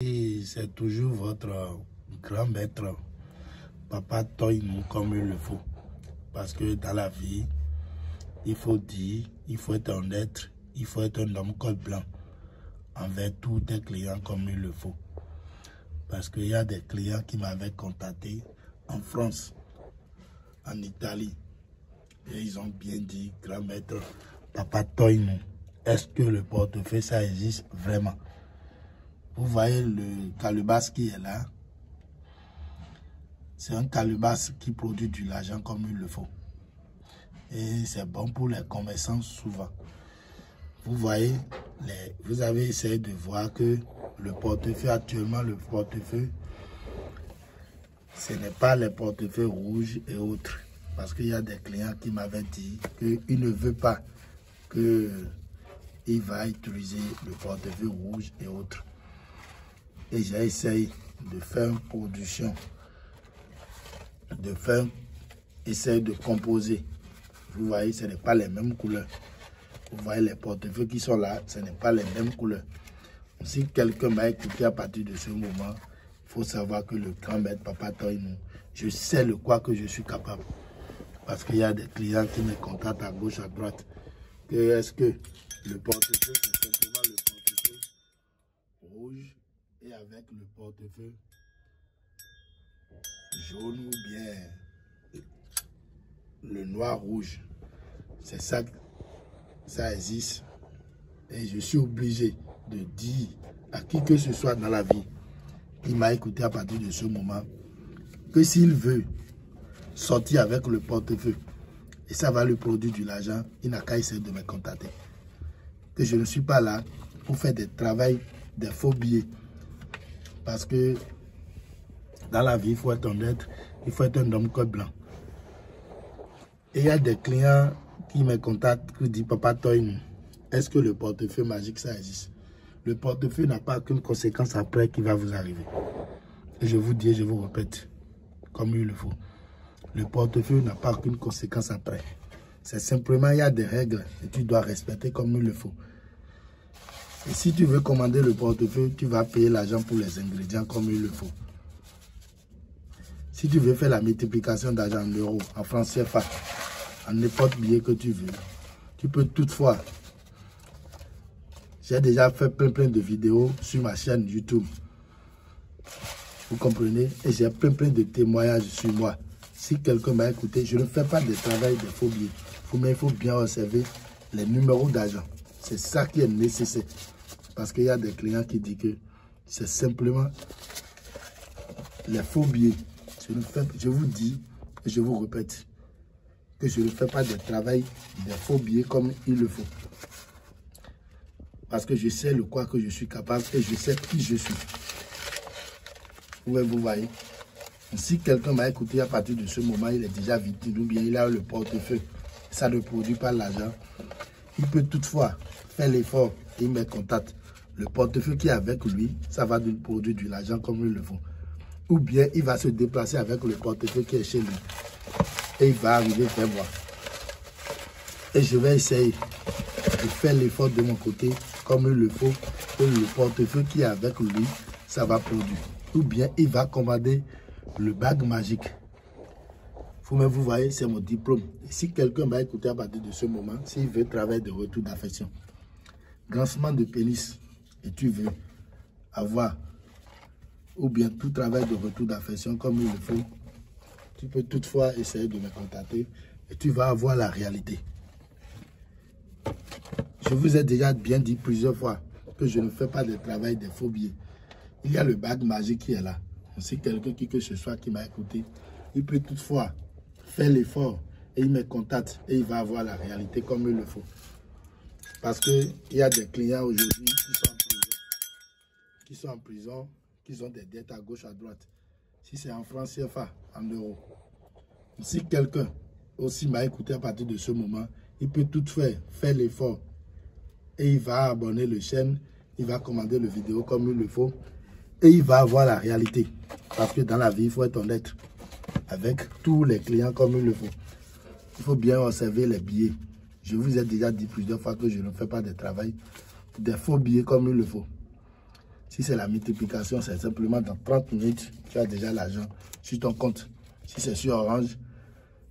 Et c'est toujours votre grand maître, Papa Toynou, comme il le faut. Parce que dans la vie, il faut dire, il faut être honnête, il faut être un homme col blanc envers tous tes clients comme il le faut. Parce qu'il y a des clients qui m'avaient contacté en France, en Italie. Et ils ont bien dit, grand maître, Papa Toynou, est-ce que le portefeuille, ça existe vraiment? Vous voyez le calebasse qui est là. C'est un calebasse qui produit de l'argent comme il le faut. Et c'est bon pour les commerçants souvent. Vous voyez, vous avez essayé de voir que le portefeuille, actuellement le portefeuille, ce n'est pas les portefeuilles rouges et autres. Parce qu'il y a des clients qui m'avaient dit qu'ils ne veulent pas qu'il va utiliser le portefeuille rouge et autres. Et j'ai essayé de faire une production, essayer de composer. Vous voyez, ce n'est pas les mêmes couleurs. Vous voyez les portefeuilles qui sont là, ce n'est pas les mêmes couleurs. Si quelqu'un m'a écouté à partir de ce moment, il faut savoir que le grand maître Papa Toynou, je sais le quoi que je suis capable. Parce qu'il y a des clients qui me contactent à gauche, à droite. Est-ce que le portefeuille, c'est simplement le portefeuille rouge et avec le portefeuille jaune ou bien le noir rouge. C'est ça, ça existe. Et je suis obligé de dire à qui que ce soit dans la vie qui m'a écouté à partir de ce moment que s'il veut sortir avec le portefeuille et ça va lui produire de l'argent, il n'a qu'à essayer de me contacter. Que je ne suis pas là pour faire des travails, des faux billets. Parce que dans la vie, il faut être honnête, il faut être un homme code blanc. Et il y a des clients qui me contactent, qui disent, Papa Toynou, est-ce que le portefeuille magique, ça existe? Le portefeuille n'a pas qu'une conséquence après qui va vous arriver. Et je vous dis, je vous répète, comme il le faut. Le portefeuille n'a pas qu'une conséquence après. C'est simplement, il y a des règles et tu dois respecter comme il le faut. Et si tu veux commander le portefeuille, tu vas payer l'argent pour les ingrédients comme il le faut. Si tu veux faire la multiplication d'argent en euros, en francs CFA, en n'importe billet que tu veux, tu peux toutefois. J'ai déjà fait plein de vidéos sur ma chaîne YouTube. Vous comprenez? Et j'ai plein de témoignages sur moi. Si quelqu'un m'a écouté, je ne fais pas de travail de faux billets. Mais il faut bien observer les numéros d'argent. C'est ça qui est nécessaire. Parce qu'il y a des clients qui disent que c'est simplement les faux billets. Je vous dis et je vous répète que je ne fais pas de travail de faux billets comme il le faut. Parce que je sais le quoi que je suis capable et je sais qui je suis. Vous voyez. Si quelqu'un m'a écouté à partir de ce moment, il est déjà victime ou bien il a le portefeuille, ça ne produit pas l'argent. Il peut toutefois faire l'effort et il me contacte. Le portefeuille qui est avec lui, ça va lui produire de l'argent comme il le faut. Ou bien il va se déplacer avec le portefeuille qui est chez lui. Et il va arriver vers moi. Et je vais essayer de faire l'effort de mon côté comme il le faut. Et le portefeuille qui est avec lui, ça va produire. Ou bien il va commander le bague magique. Vous voyez, c'est mon diplôme. Et si quelqu'un m'a écouté à partir de ce moment, s'il veut travailler de retour d'affection, grincement de pénis, et tu veux avoir, ou bien tout travail de retour d'affection comme il le faut, tu peux toutefois essayer de me contacter et tu vas avoir la réalité. Je vous ai déjà bien dit plusieurs fois que je ne fais pas de travail de faux billets. Il y a le bague magique qui est là. Si quelqu'un qui que ce soit qui m'a écouté, il peut toutefois faire l'effort et il me contacte et il va avoir la réalité comme il le faut. Parce qu'il y a des clients aujourd'hui qui sont en prison, qui ont des dettes à gauche, à droite. Si c'est en francs CFA, en euros. Si quelqu'un aussi m'a écouté à partir de ce moment, il peut toutefois faire l'effort et il va abonner la chaîne, il va commander le vidéo comme il le faut et il va avoir la réalité. Parce que dans la vie, il faut être honnête avec tous les clients comme il le faut. Il faut bien observer les billets. Je vous ai déjà dit plusieurs fois que je ne fais pas de travail, des faux billets comme il le faut. Si c'est la multiplication, c'est simplement dans 30 minutes, tu as déjà l'argent sur ton compte. Si c'est sur Orange,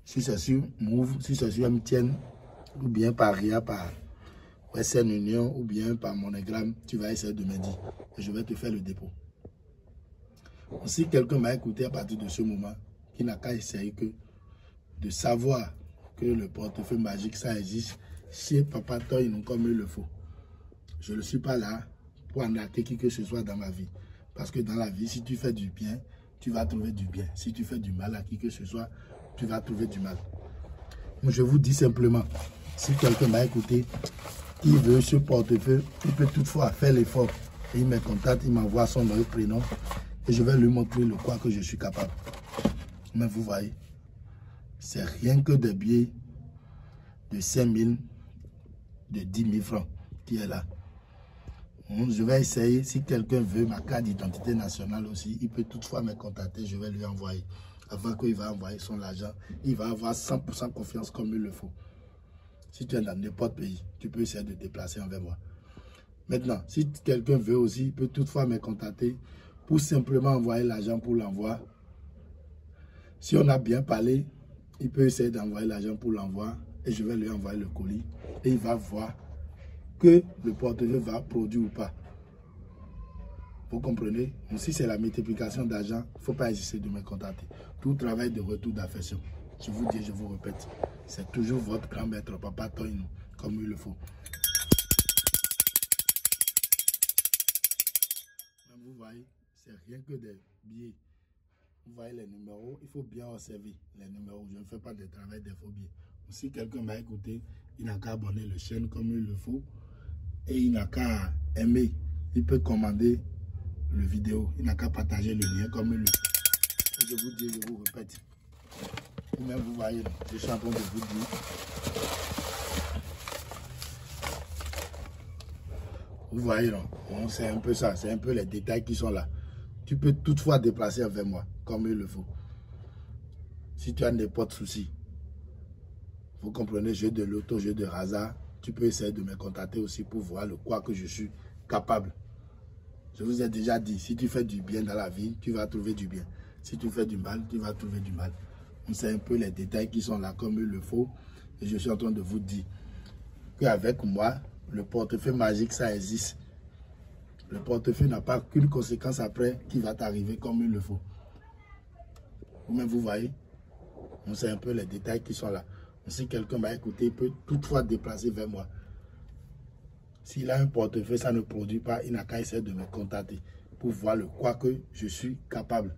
si c'est sur Move, si c'est sur MTN, ou bien par RIA, par Western Union, ou bien par Monogram, tu vas essayer de me dire et je vais te faire le dépôt. Si quelqu'un m'a écouté à partir de ce moment, qui n'a qu'à essayer que de savoir que le portefeuille magique, ça existe chez Papa Toy, non comme il le faut. Je ne suis pas là pour arnaquer qui que ce soit dans ma vie. Parce que dans la vie, si tu fais du bien, tu vas trouver du bien. Si tu fais du mal à qui que ce soit, tu vas trouver du mal. Donc je vous dis simplement, si quelqu'un m'a écouté, il veut ce portefeuille, il peut toutefois faire l'effort. Et il me contacte, il m'envoie son nom et prénom. Et je vais lui montrer le quoi que je suis capable. Mais vous voyez, c'est rien que des billets de 5 000, de 10 000 francs qui est là. Je vais essayer, si quelqu'un veut ma carte d'identité nationale aussi, il peut toutefois me contacter, je vais lui envoyer. Avant qu'il va envoyer son argent, il va avoir 100% confiance comme il le faut. Si tu es dans n'importe pays, tu peux essayer de te déplacer envers moi. Maintenant, si quelqu'un veut aussi, il peut toutefois me contacter pour simplement envoyer l'argent pour l'envoi. Si on a bien parlé, il peut essayer d'envoyer l'argent pour l'envoi et je vais lui envoyer le colis et il va voir que le portefeuille va produire ou pas. Vous comprenez? Donc, si c'est la multiplication d'argent, il ne faut pas hésiter de me contacter. Tout travail de retour d'affection, je vous dis, je vous répète, c'est toujours votre grand maître, Papa Toy, comme il le faut. Vous voyez, c'est rien que des billets. Vous voyez les numéros, il faut bien observer les numéros. Je ne fais pas de travail des faux billets. Si quelqu'un m'a écouté, il n'a qu'à abonner la chaîne comme il le faut. Et il n'a qu'à aimer. Il peut commander le vidéo. Il n'a qu'à partager le lien comme il le fait. Et je vous dis, je vous répète. Vous-même, vous voyez, je suis en train de vous dire. Vous voyez, non? Bon, c'est un peu ça. C'est un peu les détails qui sont là. Tu peux toutefois déplacer avec moi, comme il le faut. Si tu as n'importe souci, vous comprenez, jeu de loto, jeu de hasard, tu peux essayer de me contacter aussi pour voir le quoi que je suis capable. Je vous ai déjà dit, si tu fais du bien dans la vie, tu vas trouver du bien. Si tu fais du mal, tu vas trouver du mal. C'est un peu les détails qui sont là comme il le faut. Et je suis en train de vous dire qu'avec moi, le portefeuille magique, ça existe. Le portefeuille n'a pas qu'une conséquence après qui va t'arriver comme il le faut. Vous-même, vous voyez, c'est un peu les détails qui sont là. Si quelqu'un m'a écouté, il peut toutefois déplacer vers moi. S'il a un portefeuille, ça ne produit pas, il n'a qu'à essayer de me contacter pour voir le quoi que je suis capable.